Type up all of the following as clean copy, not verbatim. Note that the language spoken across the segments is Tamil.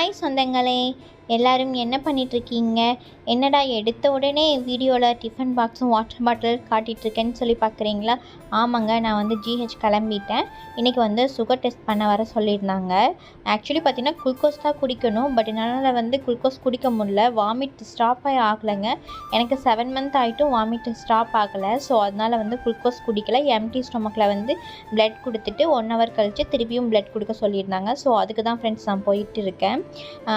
ஹாய் சொந்தங்களே, எல்லாரும் என்ன பண்ணிகிட்ருக்கீங்க? என்னடா எடுத்த உடனே வீடியோவில் டிஃபன் பாக்ஸும் வாட்டர் பாட்டில் காட்டிகிட்ருக்கேன்னு சொல்லி பார்க்குறீங்களா? ஆமாங்க, நான் வந்து ஜிஹெச் கிளம்பிட்டேன். இன்றைக்கி வந்து சுகர் டெஸ்ட் பண்ண வர சொல்லியிருந்தாங்க. ஆக்சுவலி பார்த்திங்கன்னா குளுக்கோஸ் தான் குடிக்கணும். பட் என்னால் வந்து குளுக்கோஸ் குடிக்க முடியல. வாமிட் ஸ்டாப்பே ஆகலைங்க. எனக்கு 7 மந்த் ஆகிட்டும் வாமிட் ஸ்டாப் ஆகலை. ஸோ அதனால் வந்து குளுக்கோஸ் குடிக்கலை. எம்டி ஸ்டொமக்கில் வந்து பிளட் கொடுத்துட்டு 1 ஹவர் கழித்து திருப்பியும் பிளட் கொடுக்க சொல்லியிருந்தாங்க. ஸோ அதுக்கு தான் ஃப்ரெண்ட்ஸ் நான் போயிட்டு இருக்கேன்.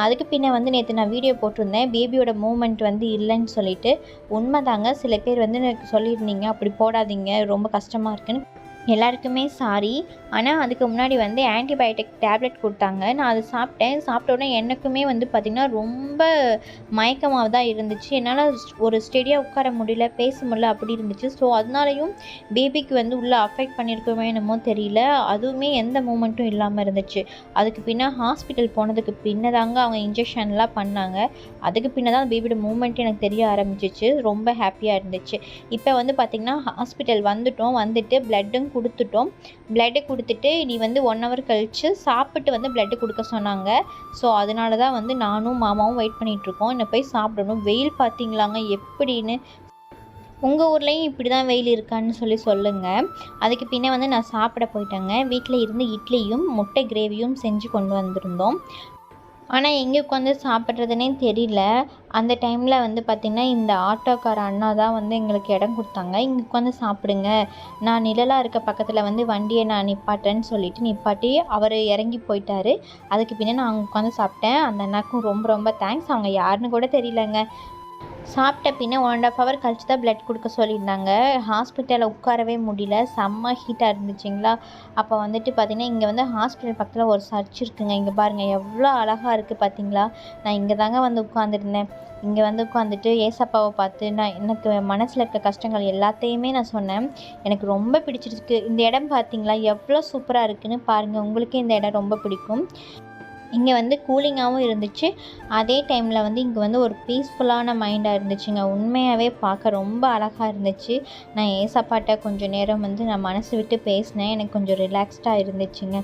அதுக்கு பின்ன வந்து நேற்று நான் வீடியோ போட்டிருந்தேன், பேபியோட மூமெண்ட் வந்து இல்லைன்னு சொல்லிட்டு. உண்மைதாங்க, சில பேர் வந்து எனக்கு சொல்லியிருந்தீங்க அப்படி போடாதீங்க, ரொம்ப கஷ்டமாக இருக்குன்னு. எல்லாருக்குமே சாரி. ஆனால் அதுக்கு முன்னாடி வந்து ஆன்டிபயோட்டிக் டேப்லெட் கொடுத்தாங்க. நான் அதை சாப்பிட்டேன். சாப்பிட்ட உடனே எனக்குமே வந்து பார்த்திங்கன்னா ரொம்ப மயக்கமாக தான் இருந்துச்சு. என்னால் ஒரு ஸ்டெடியாக உட்கார முடியல, பேச முடியல, அப்படி இருந்துச்சு. ஸோ அதனாலையும் பேபிக்கு வந்து உள்ளே அஃபெக்ட் பண்ணியிருக்கவே என்னமோ தெரியல. அதுவுமே எந்த மூமெண்ட்டும் இல்லாமல் இருந்துச்சு. அதுக்கு பின்ன ஹாஸ்பிட்டல் போனதுக்கு பின்னதாங்க அவங்க இன்ஜெக்ஷன்லாம் பண்ணாங்க. அதுக்கு பின்ன தான் பேபியோட மூமெண்ட் எனக்கு தெரிய ஆரம்பிச்சிச்சு. ரொம்ப ஹாப்பியாக இருந்துச்சு. இப்போ வந்து பார்த்திங்கன்னா ஹாஸ்பிட்டல் வந்துட்டு பிளட்டும் கொடுத்துட்டோம். பிளட்டு கொடுத்துட்டு நீ வந்து 1 ஹவர் கழித்து சாப்பிட்டு வந்து பிளட்டு கொடுக்க சொன்னாங்க. ஸோ அதனால தான் வந்து நானும் மாமாவும் வெயிட் பண்ணிகிட்ருக்கோம். இன்னும் போய் சாப்பிடணும். வெயில் பார்த்திங்களாங்க எப்படின்னு. உங்கள் ஊர்லேயும் இப்படி தான் வெயில் இருக்கான்னு சொல்லி சொல்லுங்கள். அதுக்கு பின்னே வந்து நான் சாப்பிட போயிட்டேங்க. வீட்டில் இருந்து இட்லியும் முட்டை கிரேவியும் செஞ்சு கொண்டு வந்திருந்தோம். ஆனால் எங்கே உட்காந்து சாப்பிட்றதுனே தெரியல. அந்த டைமில் வந்து பார்த்திங்கன்னா இந்த ஆட்டோக்கார அண்ணா தான் வந்து எங்களுக்கு இடம் கொடுத்தாங்க. இங்கே உட்காந்து சாப்பிடுங்க, நான் நிழலாக இருக்க பக்கத்தில் வந்து வண்டியை நான் நிப்பாட்டேன்னு சொல்லிவிட்டு நிப்பாட்டி அவர் இறங்கி போயிட்டார். அதுக்கு பின்னே நான் அங்கே உட்காந்து சாப்பிட்டேன். அந்த அண்ணாக்கும் ரொம்ப ரொம்ப தேங்க்ஸ். அவங்க யாருன்னு கூட தெரியலங்க. சாப்பிட்ட பின்ன 1.5 ஹவர் கழிச்சு தான் பிளட் கொடுக்க சொல்லியிருந்தாங்க. ஹாஸ்பிட்டலில் உட்காரவே முடியல, செம்ம ஹீட்டாக இருந்துச்சுங்களா. அப்போ வந்துட்டு பார்த்திங்கன்னா இங்கே வந்து ஹாஸ்பிட்டல் பக்கத்தில் ஒரு சர்ச் இருக்குங்க. இங்கே பாருங்கள் எவ்வளோ அழகாக இருக்குது பார்த்தீங்களா. நான் இங்கே தாங்க வந்து உட்காந்துருந்தேன். இங்கே வந்து உட்காந்துட்டு ஏசப்பாவை பார்த்து நான் எனக்கு மனசில் இருக்க கஷ்டங்கள் எல்லாத்தையுமே நான் சொன்னேன். எனக்கு ரொம்ப பிடிச்சிருக்கு. இந்த இடம் பார்த்திங்களா எவ்வளோ சூப்பராக இருக்குதுன்னு பாருங்கள். உங்களுக்கே இந்த இடம் ரொம்ப பிடிக்கும். இங்கே வந்து கூலிங்காகவும் இருந்துச்சு. அதே டைமில் வந்து இங்கே வந்து ஒரு பீஸ்ஃபுல்லான மைண்டாக இருந்துச்சுங்க. உண்மையாகவே பார்க்க ரொம்ப அழகாக இருந்துச்சு. நான் ஏசப்பாட்ட கொஞ்சம் நேரம் வந்து நான் மனசு விட்டு பேசினேன். எனக்கு கொஞ்சம் ரிலாக்ஸ்டாக இருந்துச்சுங்க.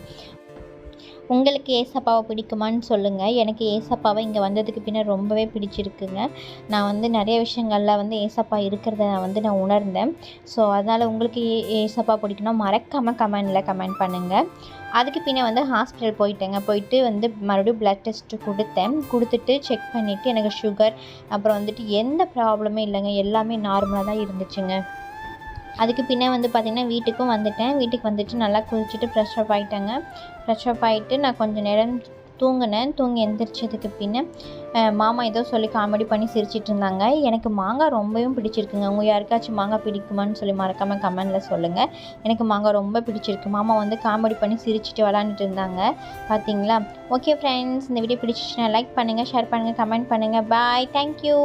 உங்களுக்கு ஏசப்பாவை பிடிக்குமான்னு சொல்லுங்கள். எனக்கு ஏசப்பாவை இங்கே வந்ததுக்கு பின்ன ரொம்பவே பிடிச்சிருக்குங்க. நான் வந்து நிறைய விஷயங்களில் வந்து ஏசப்பா இருக்கிறத நான் உணர்ந்தேன். ஸோ அதனால் உங்களுக்கு ஏசப்பா பிடிக்குன்னா மறக்காமல் கமெண்டில் கமெண்ட் பண்ணுங்கள். அதுக்கு பின்ன வந்து ஹாஸ்பிட்டல் போயிட்டு வந்து மறுபடியும் பிளட் டெஸ்ட்டு கொடுத்துட்டு செக் பண்ணிவிட்டு எனக்கு சுகர் அப்புறம் வந்துட்டு எந்த ப்ராப்ளமே இல்லைங்க. எல்லாமே நார்மலாக தான் இருந்துச்சுங்க. அதுக்கு பின்னே வந்து பார்த்திங்கன்னா வீட்டுக்கும் வந்துட்டேன். வீட்டுக்கு வந்துட்டு நல்லா குளிச்சுட்டு ஃப்ரெஷ் அப் ஆகிட்டேங்க. ஃப்ரெஷ் அப் ஆகிட்டு நான் கொஞ்சம் நேரம் தூங்கினேன். தூங்கி எந்திரிச்சதுக்கு பின்ன மாமா ஏதோ சொல்லி காமெடி பண்ணி சிரிச்சிட்டு இருந்தாங்க. எனக்கு மாங்காய் ரொம்பவும் பிடிச்சிருக்குங்க. உங்கள் யாருக்காச்சும் மாங்காய் பிடிக்குமான்னு சொல்லி மறக்காமல் கமெண்டில் சொல்லுங்கள். எனக்கு மாங்காய் ரொம்ப பிடிச்சிருக்கு. மாமா வந்து காமெடி பண்ணி சிரிச்சிட்டு விளாண்டுட்டு இருந்தாங்க பார்த்தீங்களா. ஓகே ஃப்ரெண்ட்ஸ், இந்த வீடியோ பிடிச்சிச்சுன்னா லைக் பண்ணுங்கள், ஷேர் பண்ணுங்கள், கமெண்ட் பண்ணுங்கள். பாய், தேங்க்யூ.